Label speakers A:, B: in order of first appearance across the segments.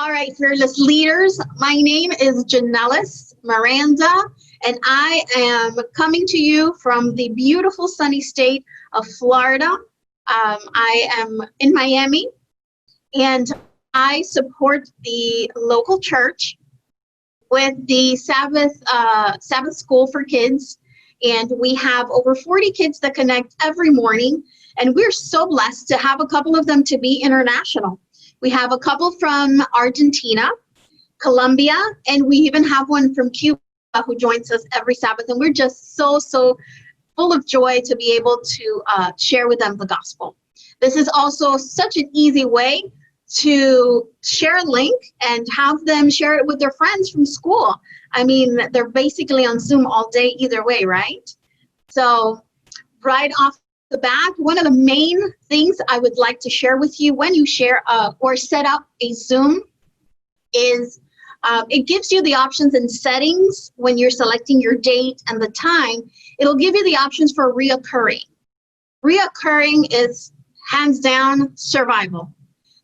A: All right, fearless leaders. My name is Janelis Miranda, and I am coming to you from the beautiful sunny state of Florida. I am in Miami, and I support the local church with the Sabbath School for Kids. And we have over 40 kids that connect every morning. And we're so blessed to have a couple of them to be international. We have a couple from Argentina, Colombia, and we even have one from Cuba who joins us every Sabbath. And we're just so full of joy to be able to share with them the gospel. This is also such an easy way to share a link and have them share it with their friends from school. I mean, they're basically on Zoom all day either way, right? So right off the bat, one of the main things I would like to share with you when you share or set up a Zoom is it gives you the options and settings when you're selecting your date and the time. It'll give you the options for reoccurring. Reoccurring is hands down survival,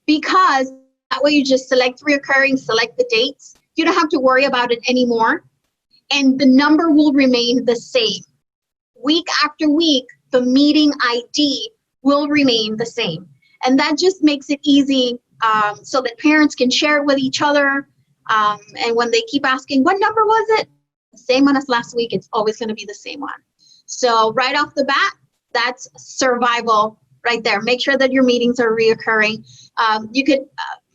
A: because that way you just select reoccurring, select the dates. You don't have to worry about it anymore. And the number will remain the same. Week after week, the meeting ID will remain the same. And that just makes it easy so that parents can share it with each other. And when they keep asking, what number was it? The same one as last week, it's always going to be the same one. So right off the bat, that's survival right there. Make sure that your meetings are reoccurring. You could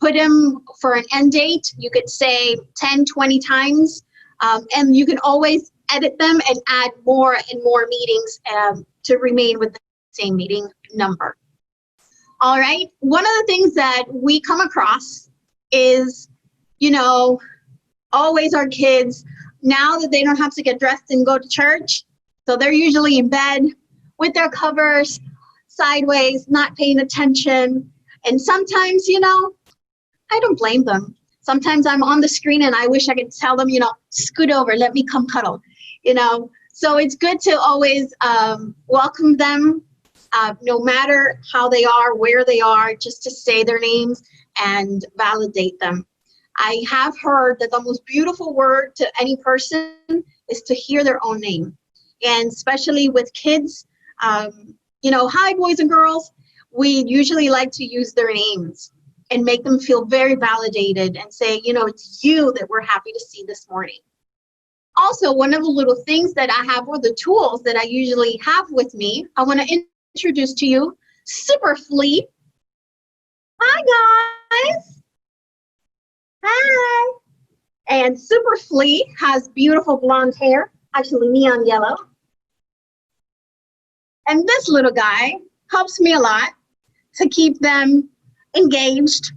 A: put them for an end date. You could say 10, 20 times, and you can always edit them and add more and more meetings to remain with the same meeting number. All right. One of the things that we come across is, always our kids, now that they don't have to get dressed and go to church, so they're usually in bed with their covers sideways, not paying attention. And sometimes, I don't blame them. Sometimes I'm on the screen and I wish I could tell them, scoot over, let me come cuddle, So it's good to always welcome them, no matter how they are, where they are, just to say their names and validate them. I have heard that the most beautiful word to any person is to hear their own name. And especially with kids, hi, boys and girls, we usually like to use their names and make them feel very validated and say, it's you that we're happy to see this morning. Also, one of the little things that I have, or the tools that I usually have with me, I want to introduce to you Super Flea. Hi, guys. Hi. And Super Flea has beautiful blonde hair, actually neon yellow. And this little guy helps me a lot to keep them engaged.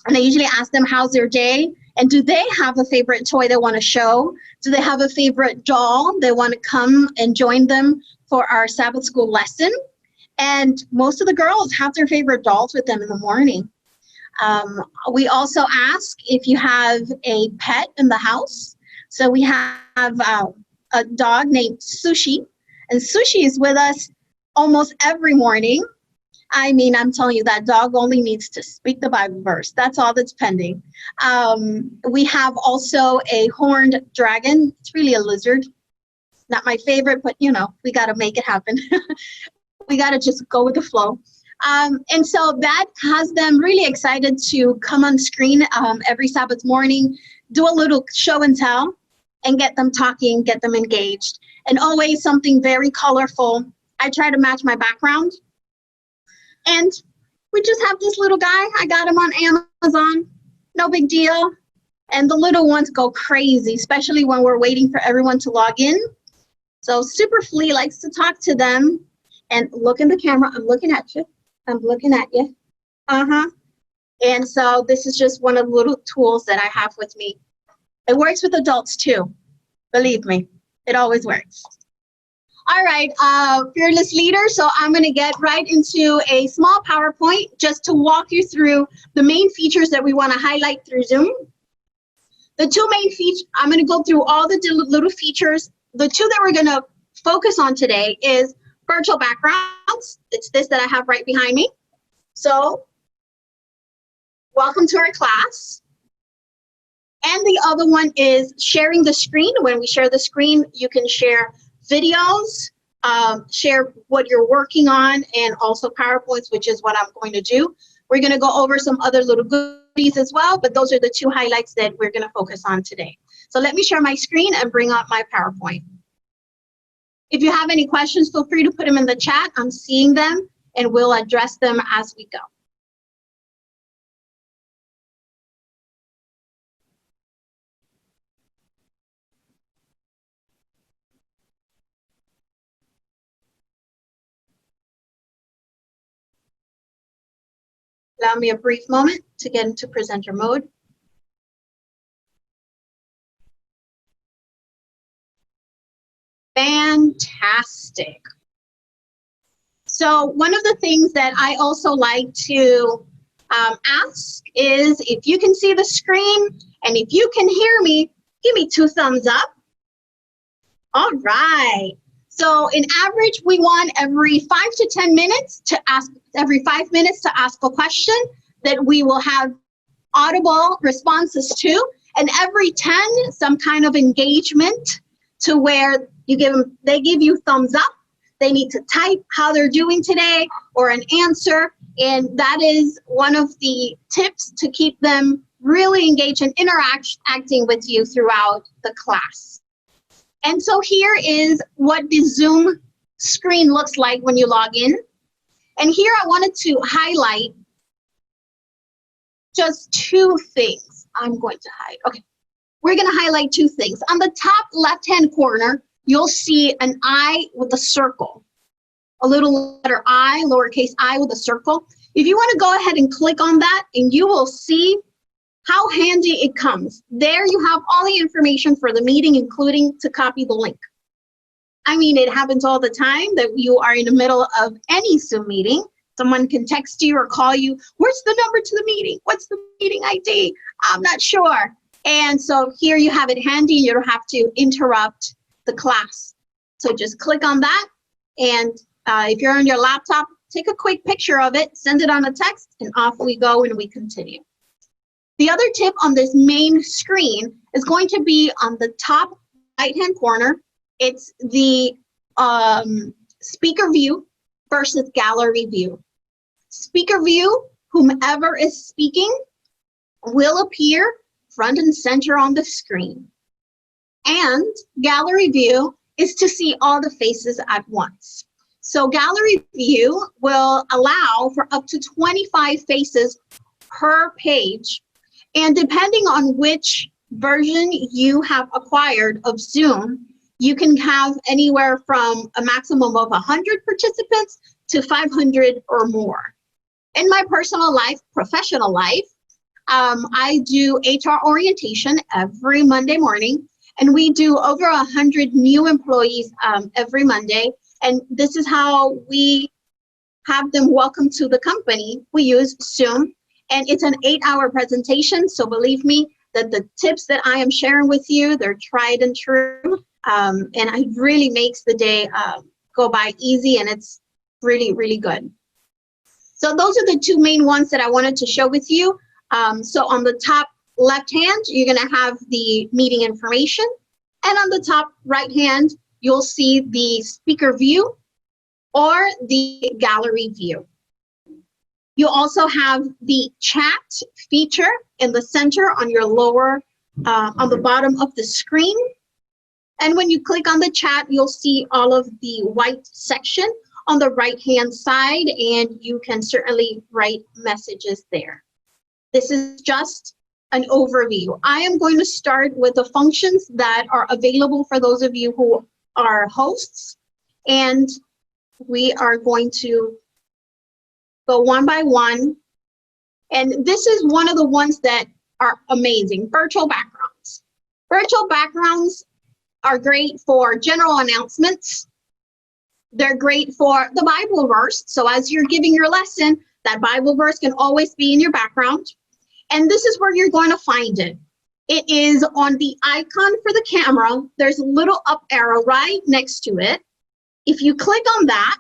A: And I usually ask them, how's their day? And do they have a favorite toy they want to show? Do they have a favorite doll they want to come and join them for our Sabbath school lesson? And most of the girls have their favorite dolls with them in the morning. We also ask if you have a pet in the house. So we have a dog named Sushi. And Sushi is with us almost every morning. I mean, I'm telling you, that dog only needs to speak the Bible verse. That's all that's pending. We have also a horned dragon. It's really a lizard. Not my favorite, but, we got to make it happen. We got to just go with the flow. And so that has them really excited to come on screen every Sabbath morning, do a little show and tell, and get them talking, get them engaged. And always something very colorful. I try to match my background. And we just have this little guy. I got him on Amazon. No big deal. And the little ones go crazy, especially when we're waiting for everyone to log in. So Super Flea likes to talk to them and look in the camera. I'm looking at you. I'm looking at you. And so this is just one of the little tools that I have with me. It works with adults too. Believe me, it always works. All right, fearless leader. So I'm going to get right into a small PowerPoint just to walk you through the main features that we want to highlight through Zoom. The two main features, I'm going to go through all the little features. The two that we're going to focus on today is virtual backgrounds. It's this that I have right behind me. So welcome to our class. And the other one is sharing the screen. When we share the screen, you can share videos, share what you're working on, and also PowerPoints, which is what I'm going to do. We're going to go over some other little goodies as well, but those are the two highlights that we're going to focus on today. So let me share my screen and bring up my PowerPoint. If you have any questions, feel free to put them in the chat. I'm seeing them, and we'll address them as we go. Allow me a brief moment to get into presenter mode. Fantastic. So one of the things that I also like to ask is if you can see the screen and if you can hear me, give me 2 thumbs up. All right. So in average, we want every 5 to 10 minutes to ask, every 5 minutes to ask a question that we will have audible responses to, and every 10, some kind of engagement to where you give them, they give you thumbs up. They need to type how they're doing today or an answer. And that is one of the tips to keep them really engaged and interacting with you throughout the class. And so here is what the Zoom screen looks like when you log in. And here I wanted to highlight just 2 things. I'm going to hide. Okay, we're going to highlight 2 things. On the top left-hand corner, you'll see an I with a circle, a little letter I, lowercase I with a circle. If you want to go ahead and click on that, and you will see how handy it comes. There you have all the information for the meeting, including to copy the link. I mean, it happens all the time that you are in the middle of any Zoom meeting. Someone can text you or call you. Where's the number to the meeting? What's the meeting ID? I'm not sure. And so here you have it handy. You don't have to interrupt the class. So just click on that. And if you're on your laptop, take a quick picture of it, send it on a text, and off we go and we continue. The other tip on this main screen is going to be on the top right-hand corner. It's the speaker view versus gallery view. Speaker view, whomever is speaking, will appear front and center on the screen. And gallery view is to see all the faces at once. So gallery view will allow for up to 25 faces per page. And depending on which version you have acquired of Zoom, you can have anywhere from a maximum of 100 participants to 500 or more. In my personal life, professional life, I do HR orientation every Monday morning, and we do over 100 new employees every Monday. And this is how we have them welcome to the company. We use Zoom. And it's an 8-hour presentation, so believe me that the tips that I am sharing with you, they're tried and true, and it really makes the day go by easy, and it's really, really good. So those are the 2 main ones that I wanted to show with you. So on the top left hand, you're going to have the meeting information, and on the top right hand, you'll see the speaker view or the gallery view. You also have the chat feature in the center on your lower, on the bottom of the screen. And when you click on the chat, you'll see all of the white section on the right-hand side, and you can certainly write messages there. This is just an overview. I am going to start with the functions that are available for those of you who are hosts, and we are going to go one by one. And this is one of the ones that are amazing, virtual backgrounds. Virtual backgrounds are great for general announcements. They're great for the Bible verse. So as you're giving your lesson, that Bible verse can always be in your background. And this is where you're going to find it. It is on the icon for the camera. There's a little up arrow right next to it. If you click on that,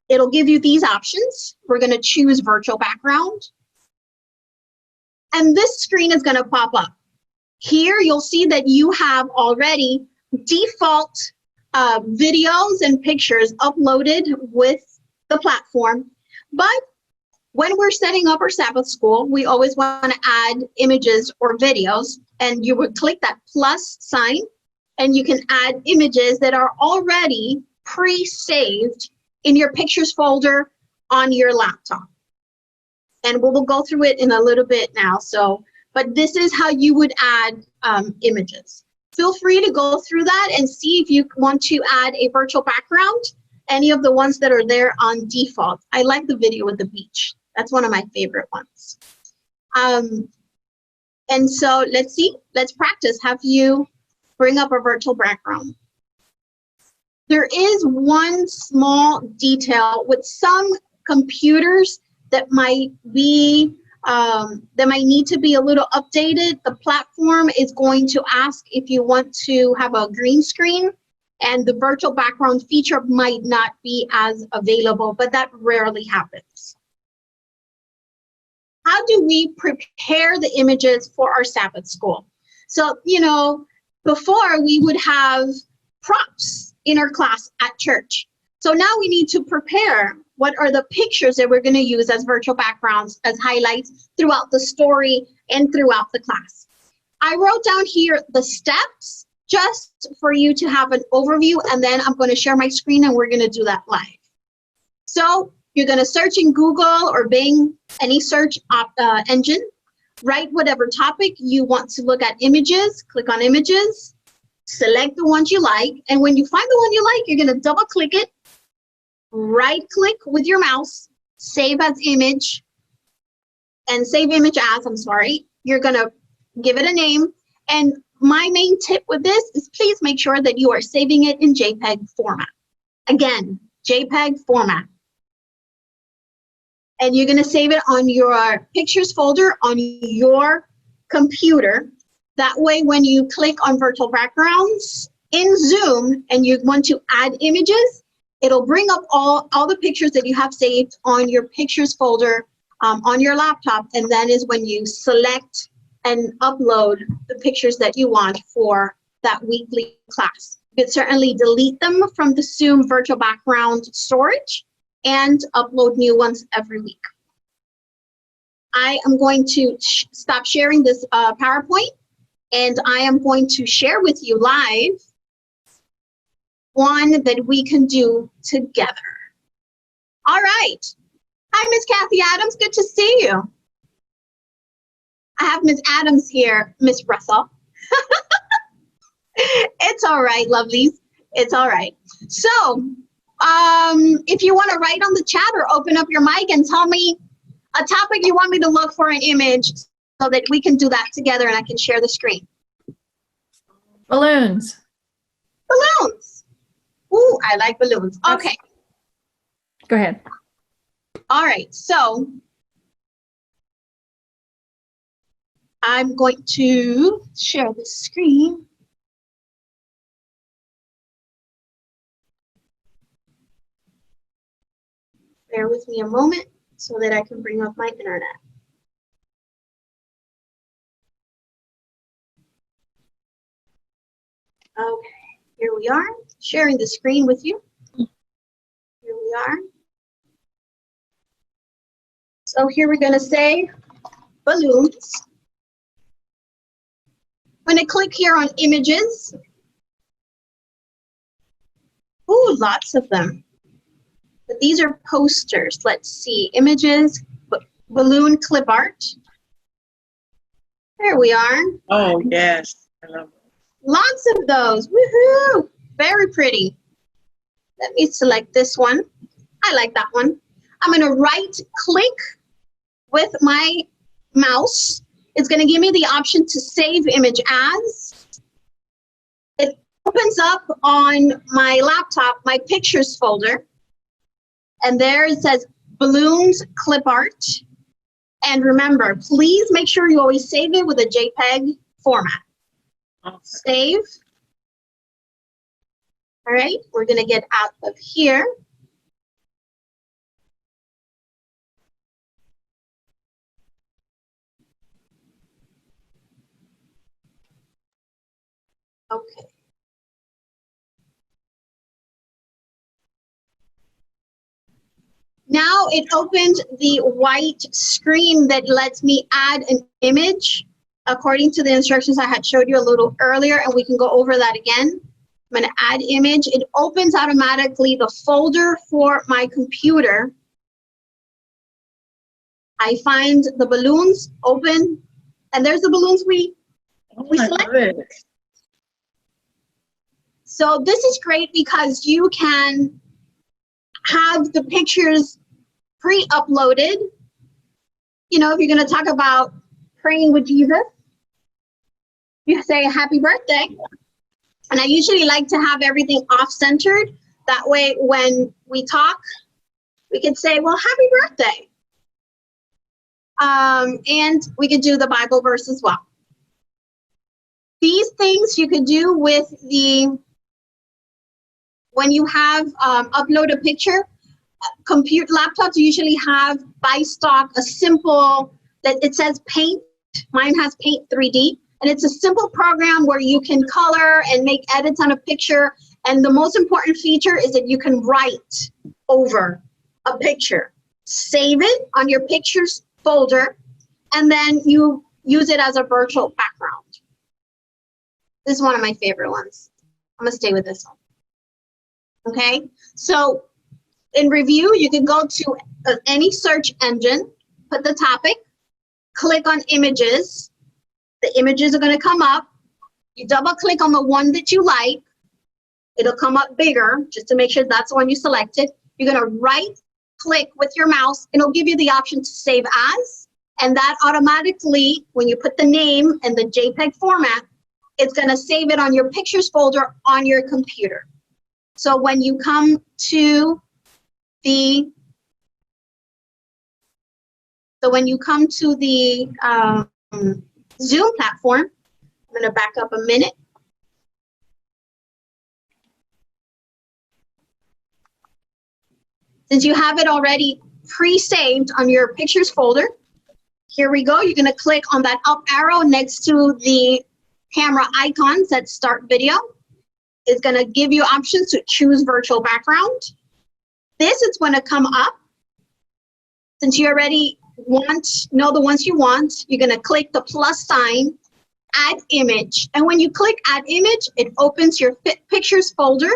A: it'll give you these options. We're going to choose virtual background. And this screen is going to pop up. Here you'll see that you have already default videos and pictures uploaded with the platform. But when we're setting up our Sabbath school, we always want to add images or videos, and you would click that plus sign, and you can add images that are already pre-saved in your pictures folder on your laptop. And we will go through it in a little bit now. So, but this is how you would add images. Feel free to go through that and see if you want to add a virtual background, any of the ones that are there on default. I like the video with the beach. That's one of my favorite ones. And so let's see, let's practice. Have you bring up a virtual background. There is one small detail with some computers that might be that might need to be a little updated. The platform is going to ask if you want to have a green screen, and the virtual background feature might not be as available, but that rarely happens. How do we prepare the images for our Sabbath school? So, you know, before we would have props in our class at church. So now we need to prepare what are the pictures that we're going to use as virtual backgrounds, as highlights throughout the story and throughout the class. I wrote down here the steps just for you to have an overview, and then I'm going to share my screen and we're going to do that live. So you're going to search in Google or Bing, any search engine, write whatever topic you want to look at images, click on images, select the ones you like, and when you find the one you like, you're going to double click it, right click with your mouse, save as image, and save image as, I'm sorry. You're going to give it a name. And my main tip with this is please make sure that you are saving it in JPEG format. Again, JPEG format. And you're going to save it on your pictures folder on your computer. That way, when you click on virtual backgrounds in Zoom and you want to add images, it'll bring up all the pictures that you have saved on your pictures folder on your laptop. And then is when you select and upload the pictures that you want for that weekly class. You can certainly delete them from the Zoom virtual background storage and upload new ones every week. I am going to stop sharing this PowerPoint, and I am going to share with you live one that we can do together. All right. Hi, Miss Kathy Adams. Good to see you. I have Miss Adams here, Miss Russell. It's all right, lovelies. It's all right. So, if you want to write on the chat or open up your mic and tell me a topic you want me to look for an image so that we can do that together and I can share the screen.
B: Balloons.
A: Balloons. Ooh, I like balloons. Okay.
B: Go ahead.
A: All right. So I'm going to share the screen. Bear with me a moment so that I can bring up my internet. Okay, here we are, sharing the screen with you. Here we are. So here we're going to say balloons. I'm going to click here on images. Ooh, lots of them. But these are posters. Let's see, images, balloon clip art. There we are.
C: Oh, yes. I love it.
A: Lots of those. Woohoo! Very pretty. Let me select this one. I like that one. I'm going to right click with my mouse. It's going to give me the option to save image as. It opens up on my laptop, my pictures folder. And there it says balloons clip art. And remember, please make sure you always save it with a JPEG format.
C: Okay.
A: Save. All right, we're going to get out of here. it opened the white screen that lets me add an image according to the instructions I had showed you a little earlier, and we can go over that again. I'm going to add image. It opens automatically the folder for my computer. I find the balloons, open, and there's the balloons we selected. So this is great because you can have the pictures pre-uploaded. You know, if you're going to talk about praying with Jesus, you say happy birthday. And I usually like to have everything off-centered. That way, when we talk, we can say, well, happy birthday. And we could do the Bible verse as well. These things you could do with when you have upload a picture. Laptops usually have by stock a simple, that it says Paint. Mine has Paint 3D. And it's a simple program where you can color and make edits on a picture. And the most important feature is that you can write over a picture. Save it on your pictures folder, and then you use it as a virtual background. This is one of my favorite ones. I'm gonna stay with this one. Okay, so in review, you can go to any search engine, put the topic, click on images. The images are going to come up. You double click on the one that you like. It'll come up bigger just to make sure that's the one you selected. You're going to right click with your mouse and it'll give you the option to save as. And that automatically, when you put the name and the JPEG format, it's going to save it on your pictures folder on your computer. So when you come to the Zoom platform, I'm going to back up a minute. Since you have it already pre-saved on your pictures folder, here we go. You're going to click on that up arrow next to the camera icons that start video. It's going to give you options to choose virtual background. This is going to come up. Since you already know the ones you want, you're going to click the plus sign, add image. And when you click add image, it opens your pictures folder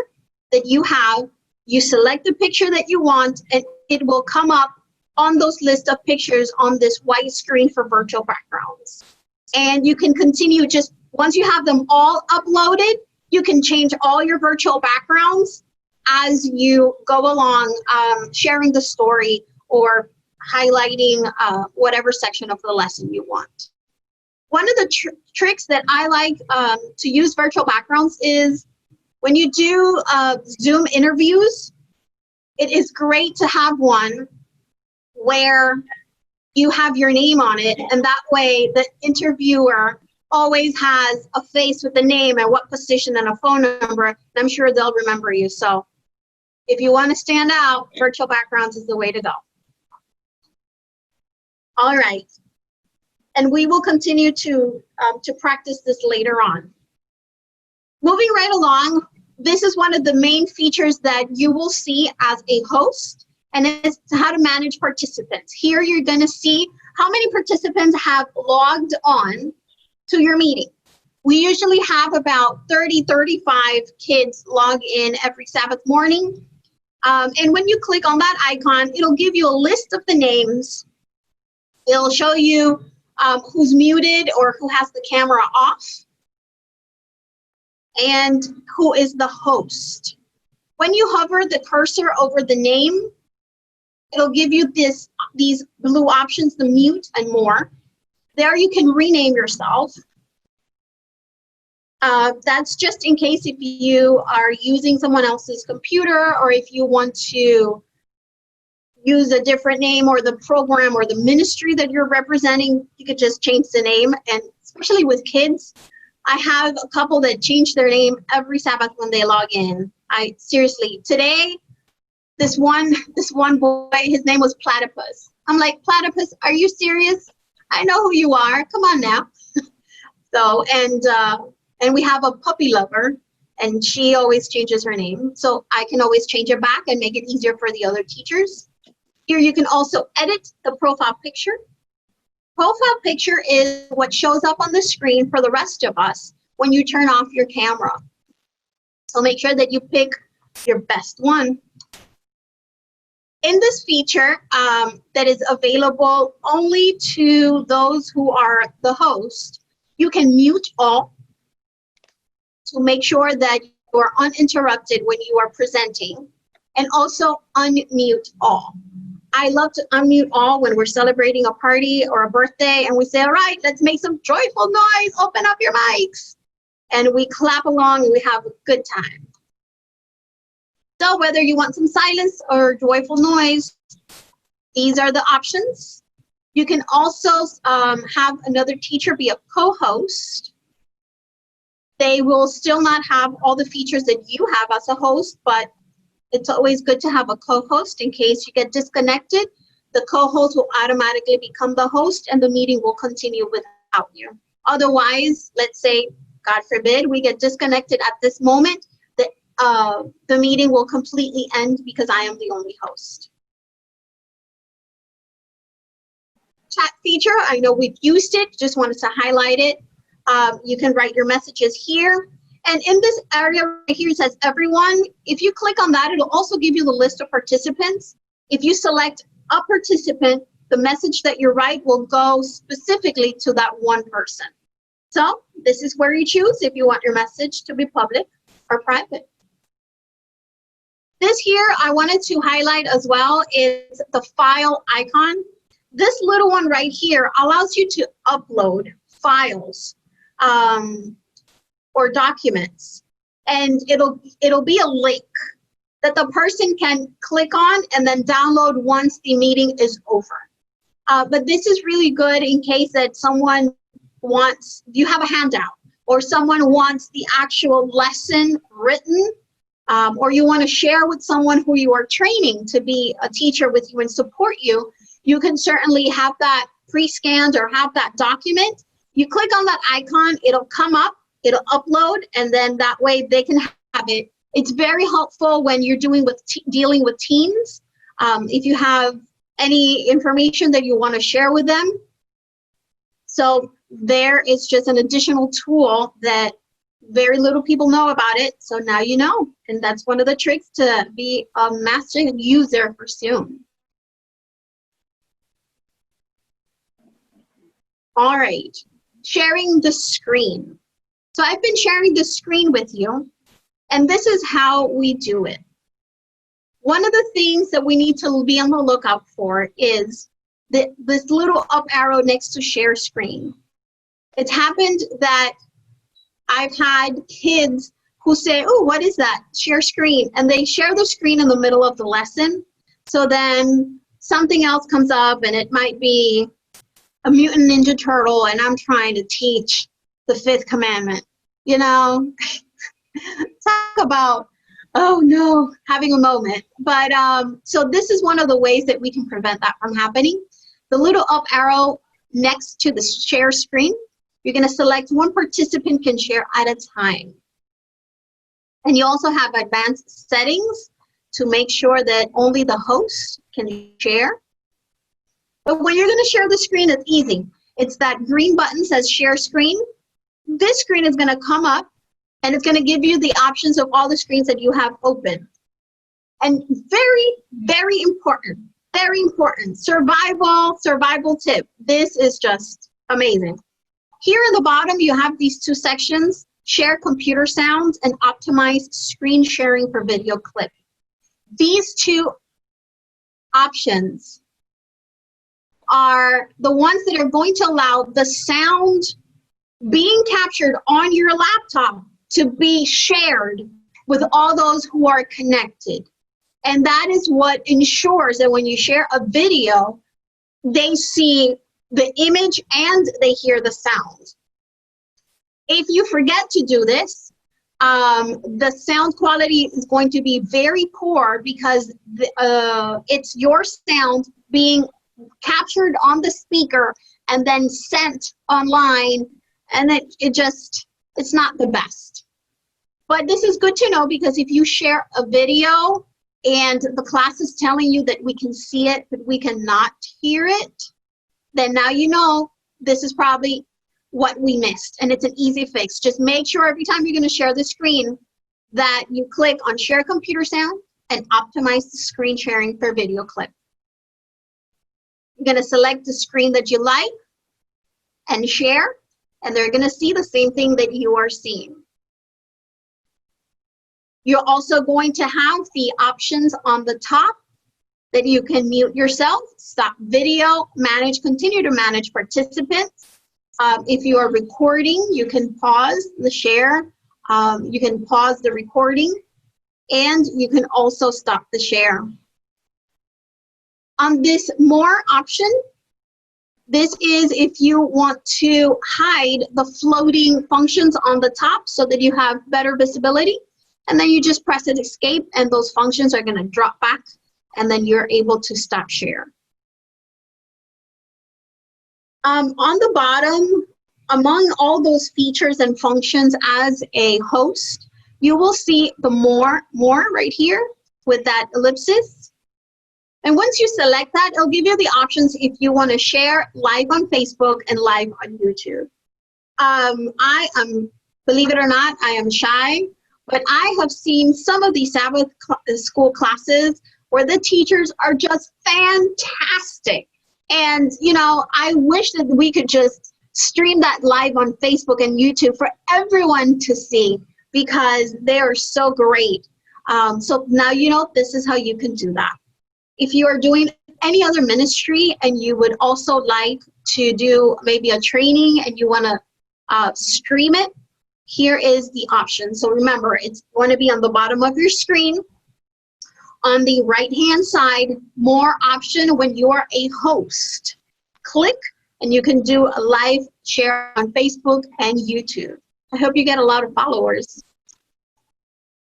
A: that you have. You select the picture that you want, and it will come up on those list of pictures on this white screen for virtual backgrounds. And you can continue just once you have them all uploaded, you can change all your virtual backgrounds as you go along, sharing the story or highlighting whatever section of the lesson you want. One of the tricks that I like to use virtual backgrounds is when you do Zoom interviews, it is great to have one where you have your name on it, and that way the interviewer always has a face with the name and what position and a phone number, and I'm sure they'll remember you. So if you want to stand out, virtual backgrounds is the way to go. All right, and we will continue to practice this later on. Moving right along, this is one of the main features that you will see as a host, and it's how to manage participants. Here you're going to see how many participants have logged on to your meeting. We usually have about 30, 35 kids log in every Sabbath morning. And when you click on that icon, it'll give you a list of the names. It'll show you who's muted or who has the camera off, and who is the host. When you hover the cursor over the name, it'll give you these blue options, the mute and more. There you can rename yourself. That's just in case if you are using someone else's computer, or if you want to use a different name, or the program or the ministry that you're representing, you could just change the name. And especially with kids, I have a couple that change their name every Sabbath when they log in. Seriously, today, this one boy, his name was Platypus. I'm like, Platypus, are you serious? I know who you are. Come on now. So, and we have a puppy lover, and she always changes her name. So I can always change it back and make it easier for the other teachers. Here you can also edit the profile picture. Profile picture is what shows up on the screen for the rest of us when you turn off your camera. So make sure that you pick your best one. In this feature that is available only to those who are the host, you can mute all to make sure that you are uninterrupted when you are presenting, and also unmute all. I love to unmute all when we're celebrating a party or a birthday and we say, all right, let's make some joyful noise, open up your mics. And we clap along and we have a good time. So whether you want some silence or joyful noise, these are the options. You can also have another teacher be a co-host. They will still not have all the features that you have as a host, but it's always good to have a co-host in case you get disconnected. The co-host will automatically become the host and the meeting will continue without you. Otherwise, let's say, God forbid, we get disconnected at this moment, the meeting will completely end because I am the only host. Chat feature, I know we've used it, just wanted to highlight it. You can write your messages here. And in this area right here, it says everyone. If you click on that, it'll also give you the list of participants. If you select a participant, the message that you write will go specifically to that one person. So this is where you choose if you want your message to be public or private. This here I wanted to highlight as well is the file icon. This little one right here allows you to upload files or documents, and it'll be a link that the person can click on and then download once the meeting is over. But this is really good in case that someone wants, you have a handout, or someone wants the actual lesson written, or you want to share with someone who you are training to be a teacher with you and support you, you can certainly have that pre-scanned or have that document. You click on that icon, it'll come up, it'll upload, and then that way they can have it. It's very helpful when you're dealing with teens. If you have any information that you want to share with them. So there is just an additional tool that very little people know about it. So now you know, and that's one of the tricks to be a master user for Zoom. All right, sharing the screen. So I've been sharing the screen with you, and this is how we do it. One of the things that we need to be on the lookout for is this little up arrow next to share screen. It's happened that I've had kids who say, oh, what is that? Share screen. And they share the screen in the middle of the lesson. So then something else comes up, and it might be a mutant ninja turtle, and I'm trying to teach the 5th commandment. You know, talk about, oh no, having a moment. But so this is one of the ways that we can prevent that from happening. The little up arrow next to the share screen, you're going to select one participant can share at a time. And you also have advanced settings to make sure that only the host can share. But when you're going to share the screen, it's easy. It's that green button says share screen. This screen is going to come up, and it's going to give you the options of all the screens that you have open. And very, very important, survival tip. This is just amazing. Here in the bottom, you have these 2 sections, share computer sounds and optimize screen sharing for video clip. These 2 options are the ones that are going to allow the sound being captured on your laptop to be shared with all those who are connected. And that is what ensures that when you share a video, they see the image and they hear the sound. If you forget to do this, the sound quality is going to be very poor because it's your sound being captured on the speaker and then sent online, and it's not the best. But this is good to know, because if you share a video and the class is telling you that we can see it, but we cannot hear it, then now you know this is probably what we missed, and it's an easy fix. Just make sure every time you're going to share the screen that you click on Share Computer Sound and optimize the screen sharing for video clip. You're going to select the screen that you like and share, and they're going to see the same thing that you are seeing. You're also going to have the options on the top that you can mute yourself, stop video, continue to manage participants. If you are recording, you can pause the share, you can pause the recording, and you can also stop the share. On this More option, this is if you want to hide the floating functions on the top so that you have better visibility. And then you just press it escape, and those functions are going to drop back, and then you're able to stop share. On the bottom, among all those features and functions as a host, you will see the more right here with that ellipsis. And once you select that, it'll give you the options if you want to share live on Facebook and live on YouTube. Believe it or not, I am shy, but I have seen some of these Sabbath school classes where the teachers are just fantastic. And, you know, I wish that we could just stream that live on Facebook and YouTube for everyone to see, because they are so great. So now you know this is how you can do that. If you are doing any other ministry and you would also like to do maybe a training and you want to stream it, here is the option. So remember, it's going to be on the bottom of your screen. On the right-hand side, More option when you are a host. Click, and you can do a live share on Facebook and YouTube. I hope you get a lot of followers.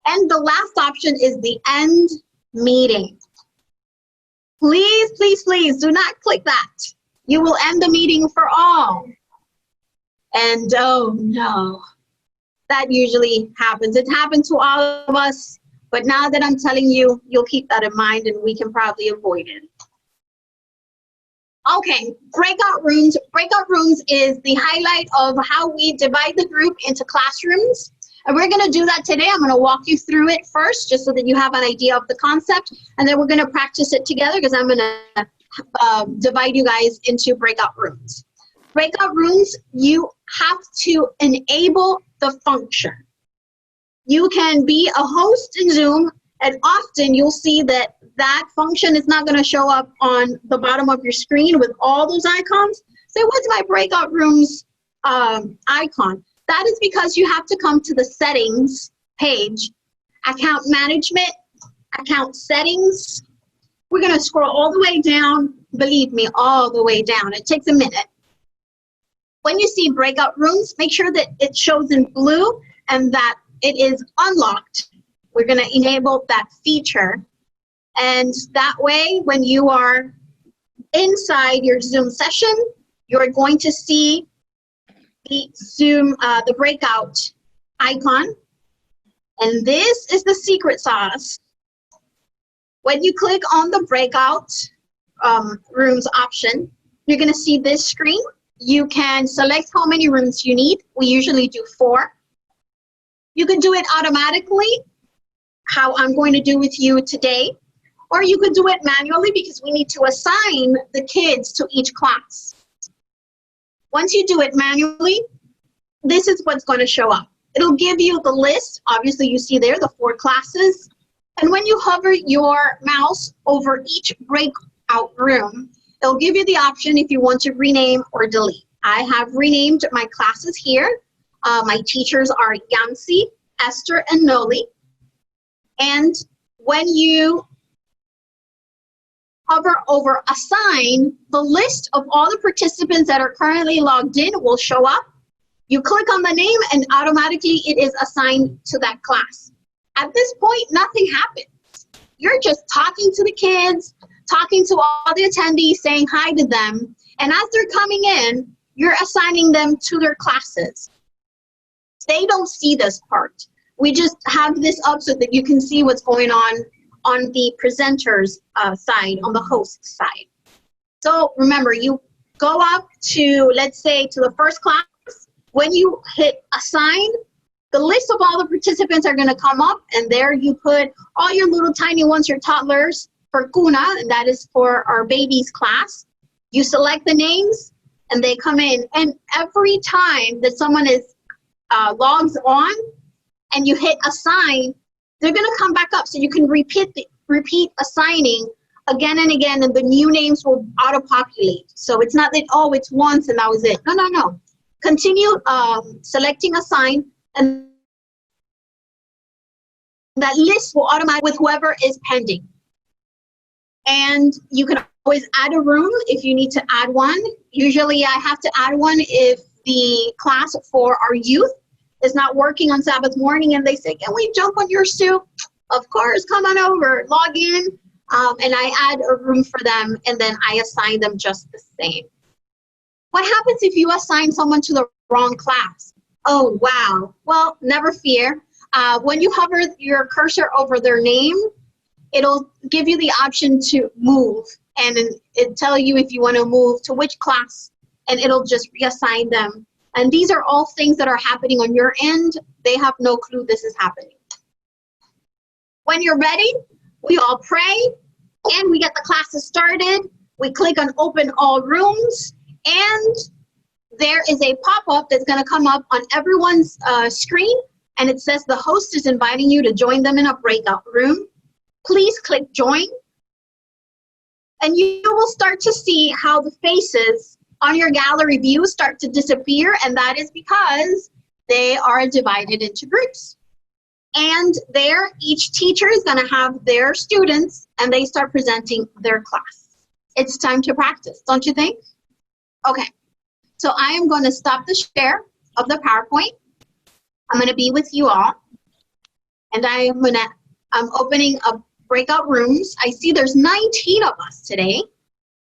A: And the last option is the End Meeting. Please, please, please do not click that. You will end the meeting for all. And oh no, that usually happens. It happened to all of us, but now that I'm telling you, you'll keep that in mind and we can probably avoid it. Okay, breakout rooms. Breakout rooms is the highlight of how we divide the group into classrooms. And we're going to do that today. I'm going to walk you through it first, just so that you have an idea of the concept. And then we're going to practice it together, because I'm going to divide you guys into breakout rooms. Breakout rooms, you have to enable the function. You can be a host in Zoom, and often you'll see that that function is not going to show up on the bottom of your screen with all those icons. Say, what's my breakout rooms icon? That is because you have to come to the settings page, account management, account settings. We're going to scroll all the way down, believe me, all the way down. It takes a minute. When you see breakout rooms, make sure that it shows in blue and that it is unlocked. We're going to enable that feature. And that way, when you are inside your Zoom session, you're going to see the Zoom, the breakout icon. And this is the secret sauce. When you click on the breakout rooms option, you're going to see this screen. You can select how many rooms you need. We usually do 4. You can do it automatically, how I'm going to do with you today, or you could do it manually because we need to assign the kids to each class. Once you do it manually, this is what's going to show up. It'll give you the list. Obviously, you see there the 4 classes. And when you hover your mouse over each breakout room, it'll give you the option if you want to rename or delete. I have renamed my classes here. My teachers are Yancy, Esther, and Noli. And when you hover over Assign, the list of all the participants that are currently logged in will show up. You click on the name and automatically it is assigned to that class. At this point, nothing happens. You're just talking to the kids, talking to all the attendees, saying hi to them. And as they're coming in, you're assigning them to their classes. They don't see this part. We just have this up so that you can see what's going on on the presenter's side, on the host side. So remember, you go up to, let's say, to the first class. When you hit assign, the list of all the participants are going to come up, and there you put all your little tiny ones, your toddlers, for Cuna, and that is for our babies class. You select the names, and they come in. And every time that someone is logs on, and you hit assign, they're going to come back up, so you can repeat assigning again and again, and the new names will auto-populate. So it's not that, oh, it's once and that was it. No, no, no. Continue selecting assign, and that list will automatically with whoever is pending. And you can always add a room if you need to add one. Usually I have to add one if the class for our youth is not working on Sabbath morning and they say, can we jump on your soup? Of course, come on over, log in, and I add a room for them, and then I assign them just the same. What happens if you assign someone to the wrong class? Oh, wow. Well, never fear. When you hover your cursor over their name, it'll give you the option to move, and it'll tell you if you want to move to which class, and it'll just reassign them. And these are all things that are happening on your end. They have no clue this is happening. When you're ready, we all pray, and we get the classes started. We click on open all rooms, and there is a pop-up that's going to come up on everyone's screen, and it says the host is inviting you to join them in a breakout room. Please click join, and you will start to see how the faces on your gallery view start to disappear, and that is because they are divided into groups. And there, each teacher is going to have their students, and they start presenting their class. It's time to practice, don't you think? Okay, so I am going to stop the share of the PowerPoint. I'm going to be with you all, and I'm opening up breakout rooms. I see there's 19 of us today.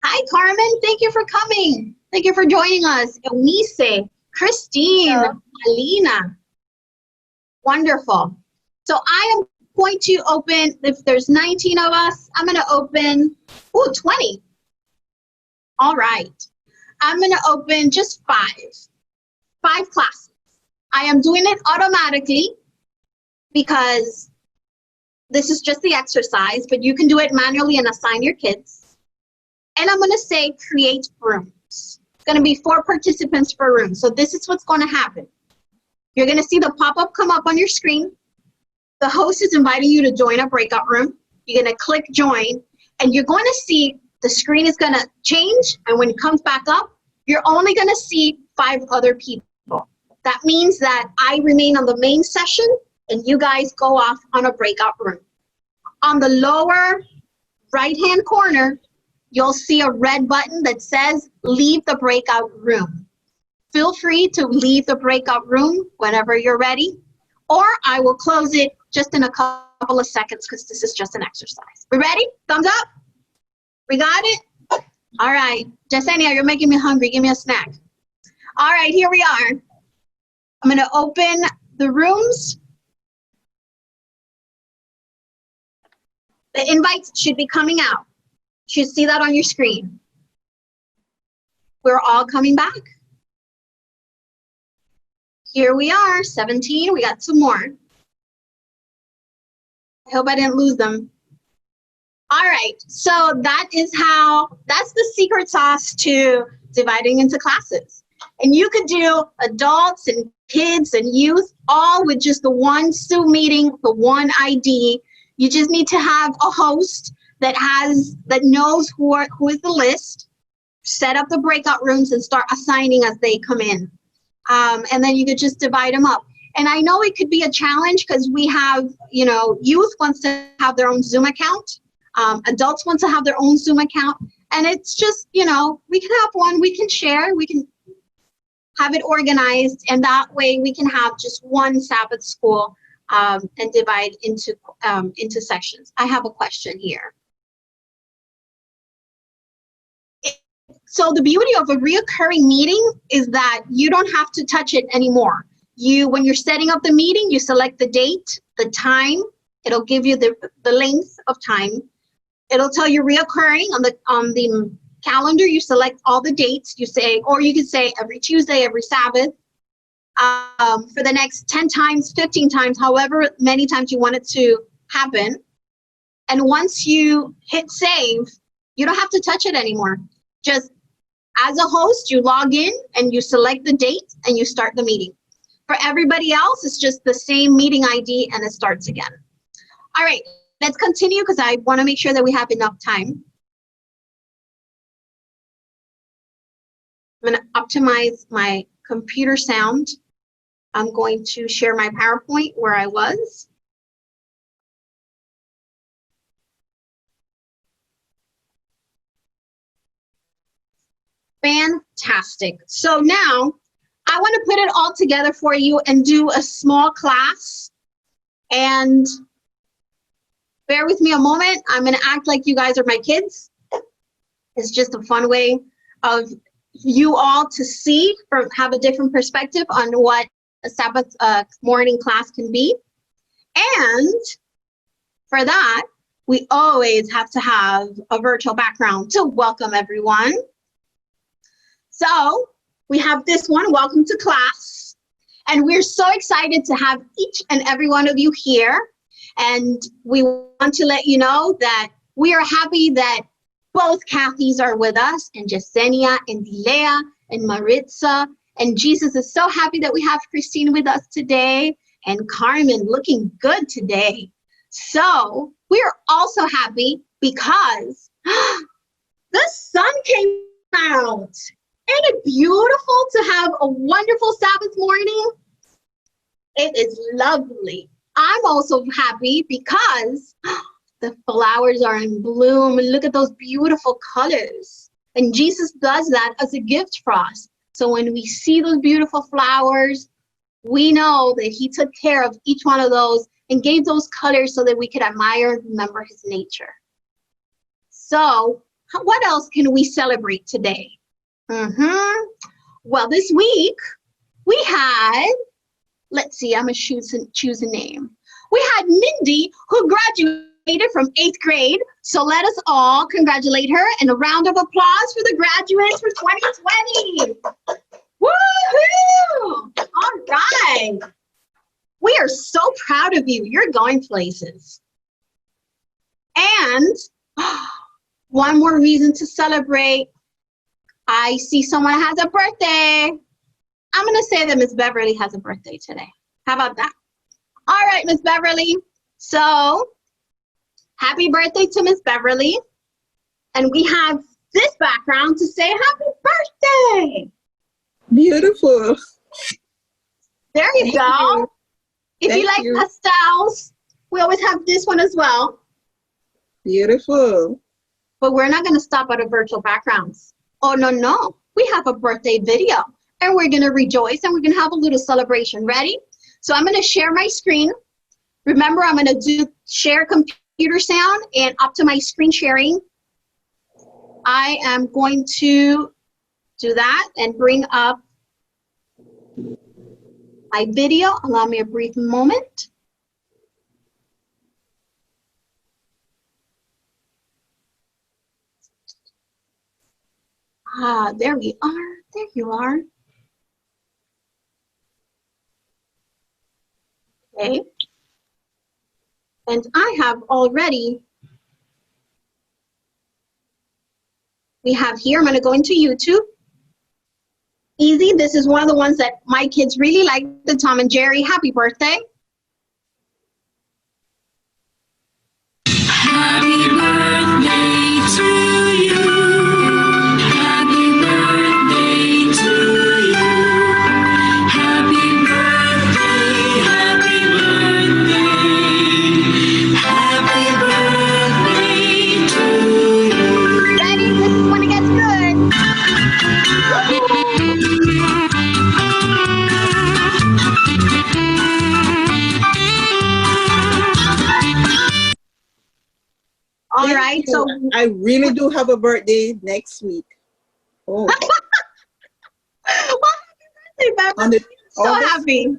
A: Hi, Carmen. Thank you for coming. Thank you for joining us. Eunice, Christine, Alina. Wonderful. So I am going to open, if there's 19 of us, I'm going to open, 20. All right. I'm going to open just 5 classes. I am doing it automatically because this is just the exercise, but you can do it manually and assign your kids. And I'm going to say create rooms. It's going to be 4 participants per room. So this is what's going to happen. You're going to see the pop-up come up on your screen. The host is inviting you to join a breakout room. You're going to click join, and you're going to see the screen is going to change, and when it comes back up, you're only going to see 5 other people. That means that I remain on the main session, and you guys go off on a breakout room. On the lower right-hand corner, you'll see a red button that says leave the breakout room. Feel free to leave the breakout room whenever you're ready, or I will close it just in a couple of seconds because this is just an exercise. We ready? Thumbs up? We got it? All right. Jasenia, you're making me hungry. Give me a snack. All right, here we are. I'm going to open the rooms. The invites should be coming out. You should see that on your screen. We're all coming back. Here we are, 17. We got some more. I hope I didn't lose them. All right, so that's the secret sauce to dividing into classes. And you could do adults and kids and youth all with just the one Zoom meeting, the one ID. You just need to have a host that knows who is the list, set up the breakout rooms and start assigning as they come in. And then you could just divide them up. And I know it could be a challenge because we have, youth wants to have their own Zoom account. Adults want to have their own Zoom account. And it's just, we can have one, we can share, we can have it organized. And that way we can have just one Sabbath school and divide into sections. I have a question here. So the beauty of a reoccurring meeting is that you don't have to touch it anymore. When you're setting up the meeting, you select the date, the time, It'll give you the length of time. It'll tell you reoccurring on the calendar. You select all the dates. You say, or you can say every Tuesday, every Sabbath, for the next 10 times, 15 times, however many times you want it to happen. And once you hit save, you don't have to touch it anymore. Just as a host, you log in and you select the date and you start the meeting. For everybody else, it's just the same meeting ID and it starts again. All right, let's continue because I want to make sure that we have enough time. I'm going to optimize my computer sound. I'm going to share my PowerPoint where I was. Fantastic. So now I want to put it all together for you and do a small class. And bear with me a moment. I'm going to act like you guys are my kids. It's just a fun way of you all to see, or have a different perspective on what a Sabbath morning class can be. And for that, we always have to have a virtual background to welcome everyone. So we have this one, welcome to class. And we're so excited to have each and every one of you here. And we want to let you know that we are happy that both Kathys are with us, and Yesenia and Dilea and Maritza. And Jesus is so happy that we have Christine with us today, and Carmen looking good today. So we're also happy because the sun came out. Isn't it beautiful to have a wonderful Sabbath morning? It is lovely. I'm also happy because the flowers are in bloom, and look at those beautiful colors. And Jesus does that as a gift for us. So when we see those beautiful flowers, we know that he took care of each one of those and gave those colors so that we could admire and remember his nature. So what else can we celebrate today? Well, this week we had, let's see, I'm gonna choose a name. We had Mindy, who graduated from 8th grade. So let us all congratulate her, and a round of applause for the graduates for 2020. Woohoo! All right. We are so proud of you. You're going places. And one more reason to celebrate. I see someone has a birthday. I'm going to say that Miss Beverly has a birthday today. How about that? All right, Miss Beverly. So happy birthday to Miss Beverly. And we have this background to say happy birthday.
D: Beautiful.
A: There you go. If you like pastels, we always have this one as well.
D: Beautiful.
A: But we're not going to stop at a virtual backgrounds. Oh, no. We have a birthday video, and we're going to rejoice, and we're going to have a little celebration. Ready? So I'm going to share my screen. Remember, I'm going to share computer sound and optimize screen sharing. I am going to do that and bring up my video. Allow me a brief moment. There we are. There you are. Okay. And I have already, we have here, I'm going to go into YouTube. Easy, this is one of the ones that my kids really like, the Tom and Jerry. Happy birthday.
E: Happy birthday to you. Happy birthday to you. Happy birthday, happy birthday. Happy birthday to you.
A: Ready? This is when it gets good. All right, so
D: I really do have a birthday next week. Oh.
A: well, happy birthday,
D: On
A: Beverly.
D: the
A: So happy.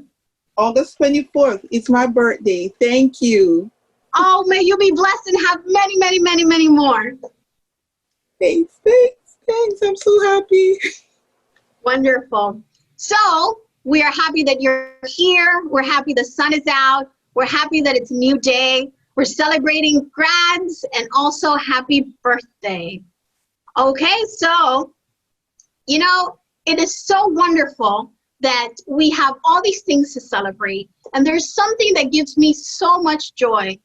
D: August 24th, it's my birthday. Thank you.
A: Oh, may you be blessed and have many, many, many, many more.
D: Thanks. I'm so happy.
A: Wonderful. So we are happy that you're here. We're happy the sun is out. We're happy that it's a new day. We're celebrating grads and also happy birthday. Okay, so, you know, it is so wonderful that we have all these things to celebrate. And there's something that gives me so much joy.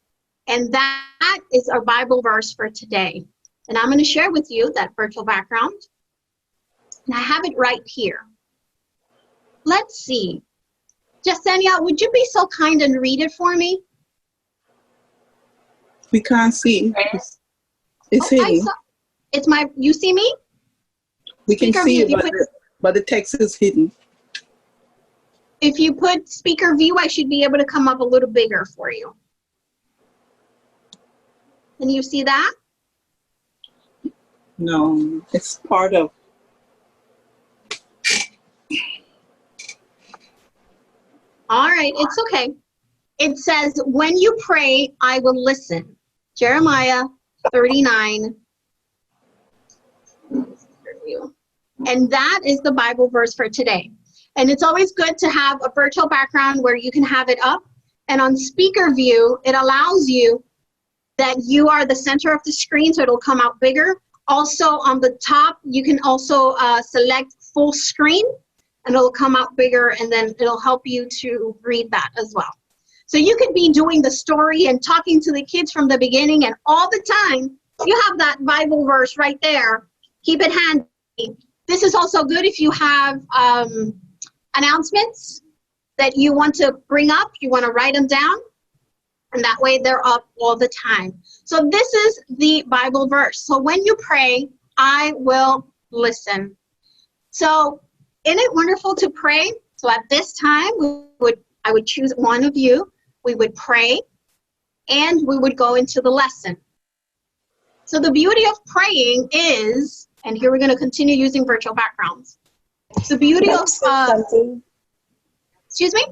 A: And that is our Bible verse for today. And I'm going to share with you that virtual background. And I have it right here. Let's see. Jasenia, would you be so kind and read it for me?
D: We can't see. It's
A: Oh, I
D: hidden.
A: saw, it's my, you see me?
D: We can
A: Speaker
D: see
A: view,
D: it, but the text is hidden.
A: If you put speaker view, I should be able to come up a little bigger for you. Can you see that?
D: No, it's part of.
A: All right, it's okay. It says, when you pray, I will listen. Jeremiah 39. And that is the Bible verse for today. And it's always good to have a virtual background where you can have it up. And on speaker view, it allows you that you are the center of the screen, so it'll come out bigger. Also on the top, you can also select full screen and it'll come out bigger, and then it'll help you to read that as well. So you could be doing the story and talking to the kids from the beginning, and all the time, you have that Bible verse right there. Keep it handy. This is also good if you have announcements that you want to bring up, you want to write them down, and that way they're up all the time. So this is the Bible verse. So when you pray, I will listen. So isn't it wonderful to pray? So at this time, I would choose one of you. We would pray, and we would go into the lesson. So the beauty of praying is, and here we're going to continue using virtual backgrounds. The beauty of,
F: something.
A: Excuse me?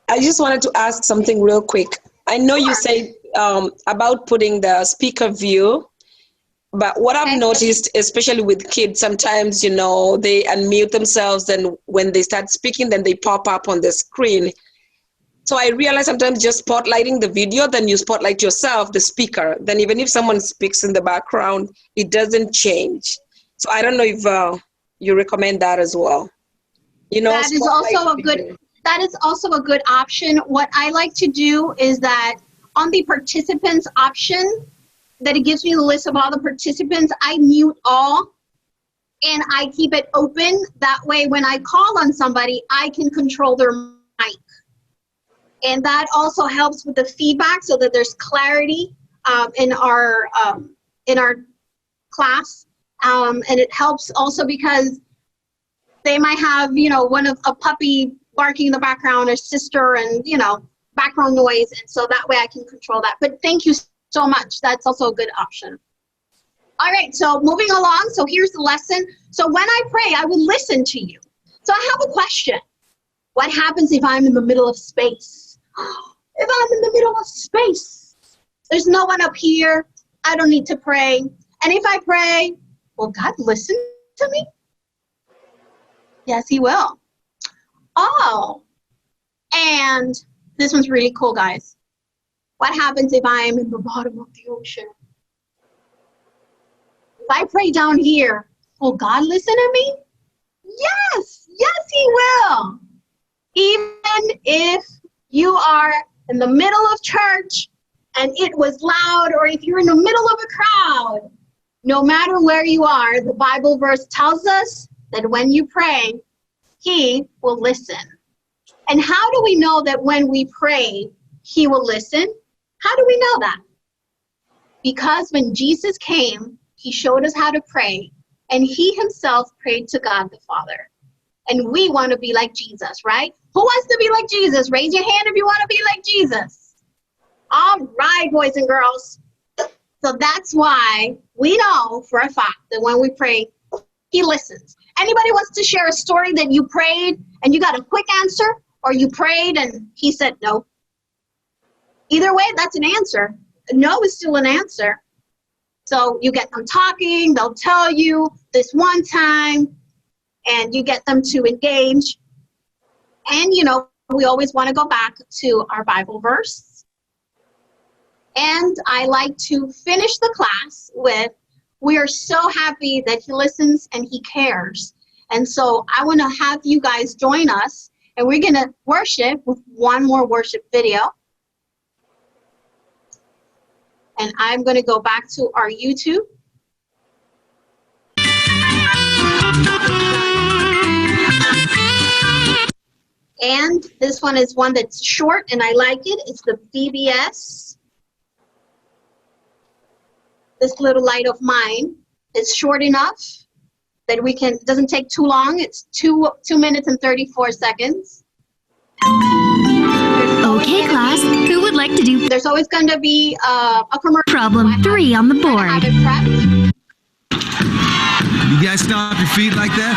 F: I just wanted to ask something real quick. I know you said about putting the speaker view, but what I've noticed, especially with kids, sometimes, you know, they unmute themselves, and when they start speaking, then they pop up on the screen. So I realize sometimes just spotlighting the video, then you spotlight yourself, the speaker. Then even if someone speaks in the background, it doesn't change. So I don't know if you recommend that as well. You know,
A: That is also a good option. What I like to do is that on the participants option, that it gives me the list of all the participants, I mute all and I keep it open. That way, when I call on somebody, I can control their mic. And that also helps with the feedback so that there's clarity in our class. And it helps also because they might have, you know, a puppy barking in the background, or sister, and, you know, background noise. And so that way I can control that. But thank you so much. That's also a good option. All right, so moving along. So here's the lesson. So when I pray, I will listen to you. So I have a question. What happens if I'm in the middle of space? If I'm in the middle of space, there's no one up here. I don't need to pray. And if I pray, will God listen to me? Yes, he will. Oh, and this one's really cool, guys. What happens if I am in the bottom of the ocean? If I pray down here, will God listen to me? Yes, yes, he will. Even if you are in the middle of church and it was loud, or if you're in the middle of a crowd, no matter where you are, the Bible verse tells us that when you pray, he will listen. And how do we know that when we pray, he will listen? How do we know that? Because when Jesus came, he showed us how to pray, and he himself prayed to God the Father. And we want to be like Jesus, right? Who wants to be like Jesus? Raise your hand if you want to be like Jesus. All right, boys and girls. So that's why we know for a fact that when we pray, he listens. Anybody wants to share a story that you prayed and you got a quick answer, or you prayed and he said no? Either way, that's an answer. No is still an answer. So you get them talking, they'll tell you this one time, and you get them to engage. And, you know, we always want to go back to our Bible verse. And I like to finish the class with, we are so happy that he listens and he cares. And so I want to have you guys join us, and we're going to worship with one more worship video. And I'm going to go back to our YouTube. And this one is one that's short, and I like it. It's the VBS. This little light of mine. It's short enough that we can, it doesn't take too long. It's 2 minutes and 34 seconds.
E: Okay, class, who would like to do
A: There's always going to be a commercial.
E: problem 3 on the
A: I
E: board?
A: have it prepped.
G: You guys stomp your feet like that?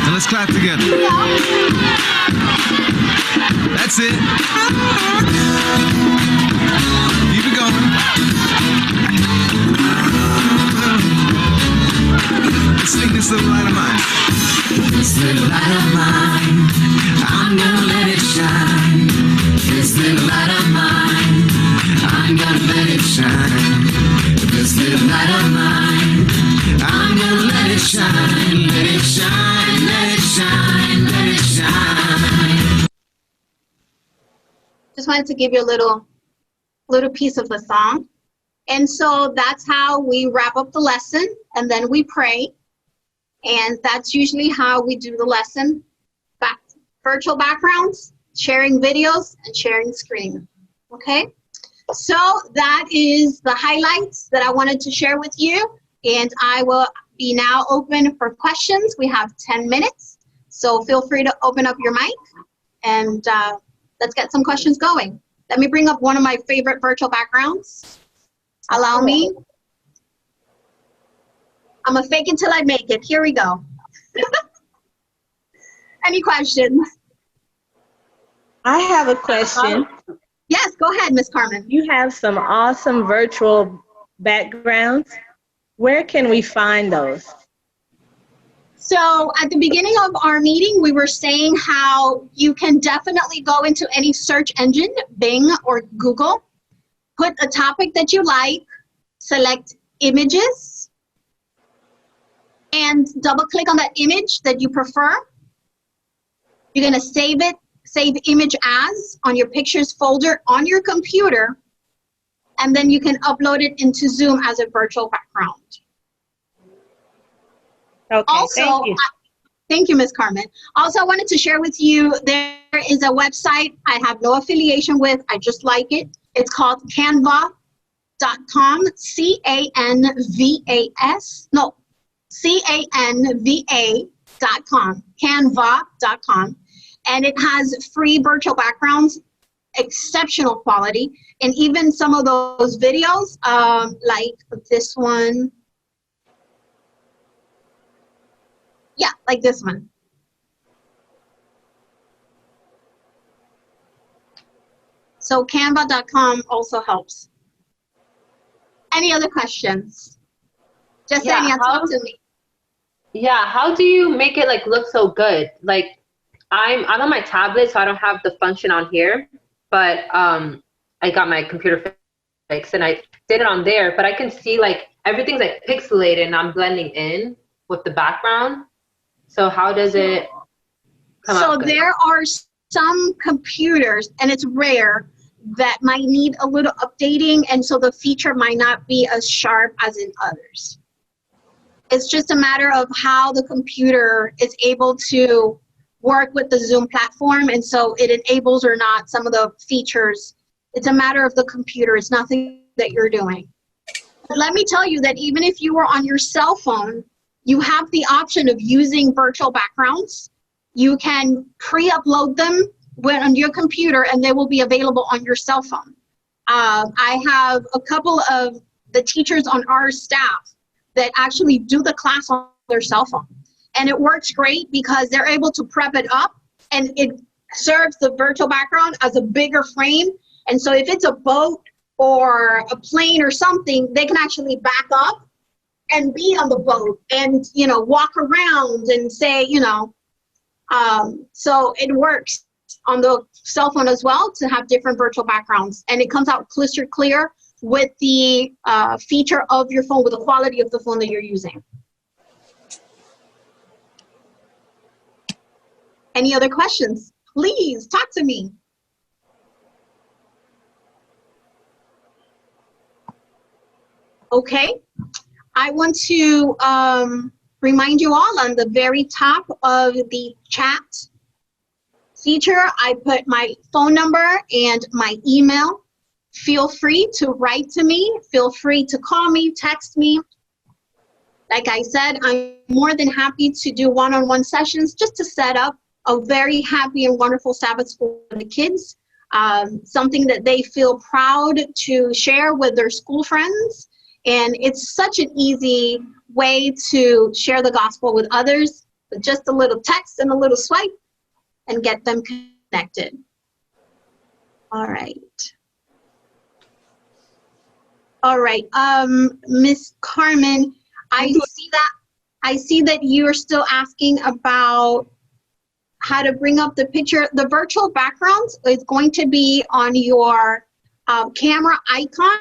G: Now let's clap together. That's it. Keep it going. Let's sing this little light of mine. This little light of mine, I'm gonna let it shine. This little light of mine, I'm gonna let it shine. This little light of mine, I'm gonna let it shine, let it shine, let it shine, let it shine.
A: Just wanted to give you a little piece of the song. And so that's how we wrap up the lesson, and then we pray. And that's usually how we do the lesson. Virtual backgrounds, sharing videos, and sharing screen. Okay? So that is the highlights that I wanted to share with you. And I will be now open for questions. We have 10 minutes. So feel free to open up your mic, and let's get some questions going. Let me bring up one of my favorite virtual backgrounds. Allow me. I'm gonna fake it till I make it. Here we go. Any questions?
H: I have a question.
A: Yes, go ahead, Miss Carmen.
H: You have some awesome virtual backgrounds. Where can we find those?
A: So at the beginning of our meeting, we were saying how you can definitely go into any search engine, Bing or Google, put a topic that you like, select images, and double click on that image that you prefer. You're gonna save it, save image as on your pictures folder on your computer, and then you can upload it into Zoom as a virtual background.
H: Okay,
A: Also,
H: thank you.
A: thank you, Ms. Carmen. Also, I wanted to share with you, there is a website I have no affiliation with, I just like it. It's called canva.com, canva.com, canva.com. And it has free virtual backgrounds, exceptional quality. And even some of those videos, like this one. Yeah, like this one. So canva.com also helps. Any other questions? Jasenia, talk to me.
I: Yeah, how do you make it like look so good? Like I'm on my tablet, so I don't have the function on here, but I got my computer fixed and I did it on there, but I can see like everything's like pixelated and I'm blending in with the background. So how does it come out?
A: So
I: good?
A: there are some computers, and it's rare, that might need a little updating, and so the feature might not be as sharp as in others. It's just a matter of how the computer is able to work with the Zoom platform, and so it enables or not some of the features. It's a matter of the computer. It's nothing that you're doing. But let me tell you that even if you were on your cell phone, you have the option of using virtual backgrounds. You can pre-upload them on your computer, and they will be available on your cell phone. I have a couple of the teachers on our staff that actually do the class on their cell phone. And it works great because they're able to prep it up, and it serves the virtual background as a bigger frame, And so if it's a boat or a plane or something, they can actually back up and be on the boat and, you know, walk around and say, you know, so it works on the cell phone as well to have different virtual backgrounds. And it comes out crystal clear with the feature of your phone, with the quality of the phone that you're using. Any other questions? Please talk to me. Okay, I want to remind you all on the very top of the chat feature, I put my phone number and my email. Feel free to write to me. Feel free to call me, text me. Like I said, I'm more than happy to do one-on-one sessions just to set up a very happy and wonderful Sabbath school for the kids. Something that they feel proud to share with their school friends. And it's such an easy way to share the gospel with others, with just a little text and a little swipe, and get them connected. All right. All right, Miss Carmen, I see that you are still asking about how to bring up the picture. The virtual background is going to be on your camera icon.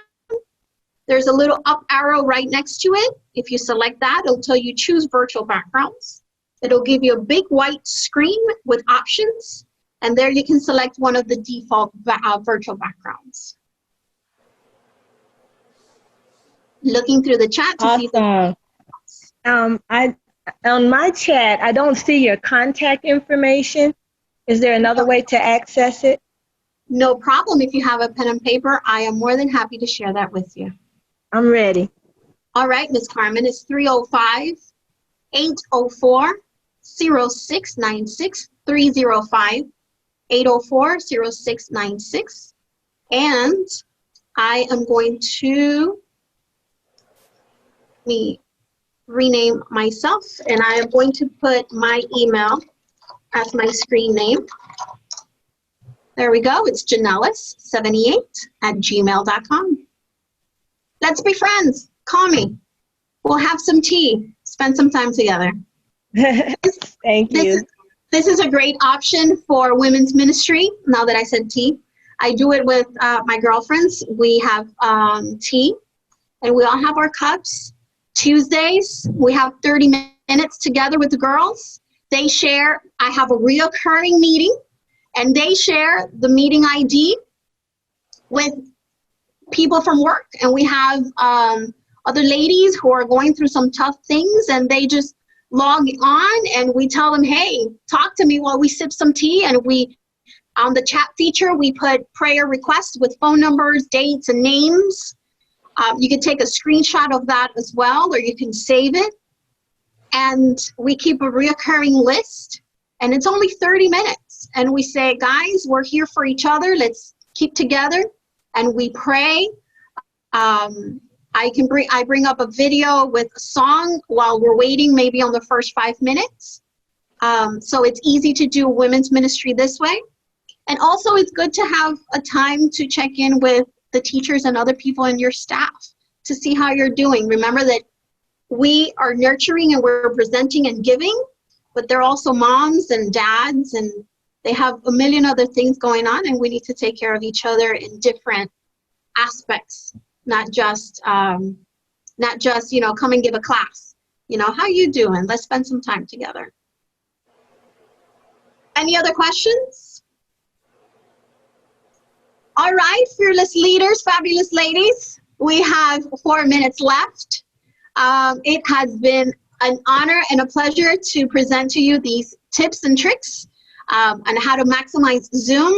A: There's a little up arrow right next to it. If you select that, it'll tell you choose virtual backgrounds. It'll give you a big white screen with options, and there you can select one of the default virtual backgrounds. Looking through the chat to see the
H: on my chat, I don't see your contact information. Is there another way to access it?
A: No problem. If you have a pen and paper, I am more than happy to share that with you.
H: I'm ready.
A: All right, Ms. Carmen, it's 305-804-0696, 305-804-0696. And I am going to rename myself, and I am going to put my email as my screen name. There we go. It's Janelis78@gmail.com. Let's be friends. Call me. We'll have some tea. Spend some time together.
H: Thank you.
A: This is a great option for women's ministry. Now that I said tea, I do it with my girlfriends. We have tea, and we all have our cups. Tuesdays, we have 30 minutes together with the girls. They share. I have a reoccurring meeting, and they share the meeting ID with people from work. And we have other ladies who are going through some tough things, and they just log on, and we tell them, hey, talk to me while we sip some tea. And we, on the chat feature, we put prayer requests with phone numbers, dates, and names. You can take a screenshot of that as well, or you can save it. And we keep a reoccurring list, and it's only 30 minutes. And we say, guys, we're here for each other. Let's keep together. And we pray. I bring up a video with a song while we're waiting, maybe on the first 5 minutes. So it's easy to do women's ministry this way. And also it's good to have a time to check in with the teachers and other people in your staff to see how you're doing. Remember that we are nurturing and we're presenting and giving, but they're also moms and dads, and they have a million other things going on, and we need to take care of each other in different aspects, not just come and give a class. How you doing? Let's spend some time together. Any other questions? All right, fearless leaders, fabulous ladies, we have 4 minutes left. It has been an honor and a pleasure to present to you these tips and tricks on how to maximize Zoom.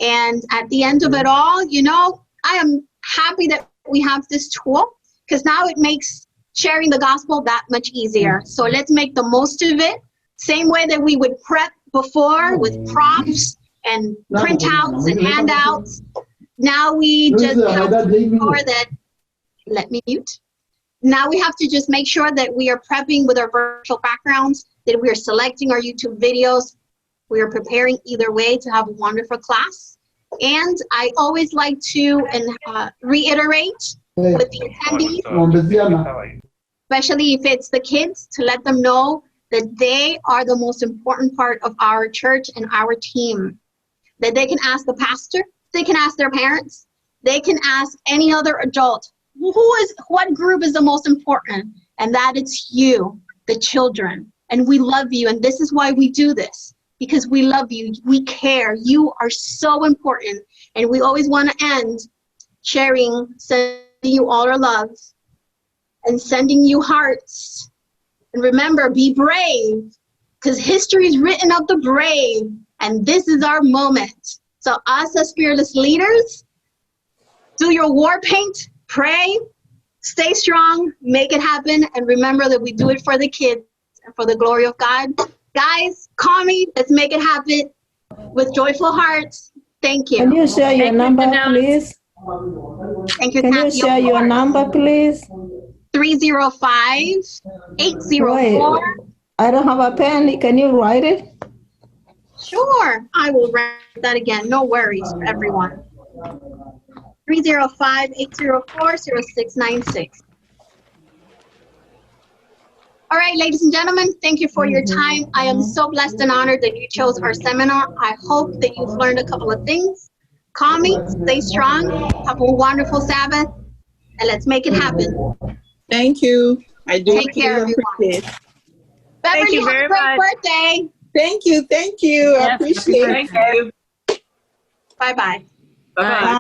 A: And at the end of it all, I am happy that we have this tool, because now it makes sharing the gospel that much easier. So let's make the most of it. Same way that we would prep before with prompts and printouts and handouts. Now we just have to make sure that, let me mute. Now we have to just make sure that we are prepping with our virtual backgrounds, that we are selecting our YouTube videos. We are preparing either way to have a wonderful class. And I always like to reiterate with the attendees, especially if it's the kids, to let them know that they are the most important part of our church and our team. That they can ask the pastor, they can ask their parents, they can ask any other adult, what group is the most important? And that it's you, the children. And we love you, and this is why we do this, because we love you, we care, you are so important. And we always want to end sharing, sending you all our love, and sending you hearts. And remember, be brave, because history is written of the brave, and this is our moment. So us as fearless leaders, do your war paint, pray, stay strong, make it happen, and remember that we do it for the kids and for the glory of God. Guys, call me, let's make it happen with joyful hearts. Thank you.
J: Can you share your number, please?
A: Thank you,
J: Can you
A: Kathy.
J: share your number, please?
A: 305-804.
J: I don't have a pen. Can you write it?
A: Sure, I will write that again. No worries for everyone. 305-804-0696. All right, ladies and gentlemen, thank you for your time. I am so blessed and honored that you chose our seminar. I hope that you've learned a couple of things. Call me, stay strong, have a wonderful Sabbath, and let's make it happen.
D: Thank you. I do
A: Take care, everyone.
D: appreciate it.
A: Beverly,
H: you
A: have
H: very
A: a great
H: much.
A: birthday.
D: Thank you. I appreciate it.
C: Thank you.
A: Bye-bye.
C: Bye.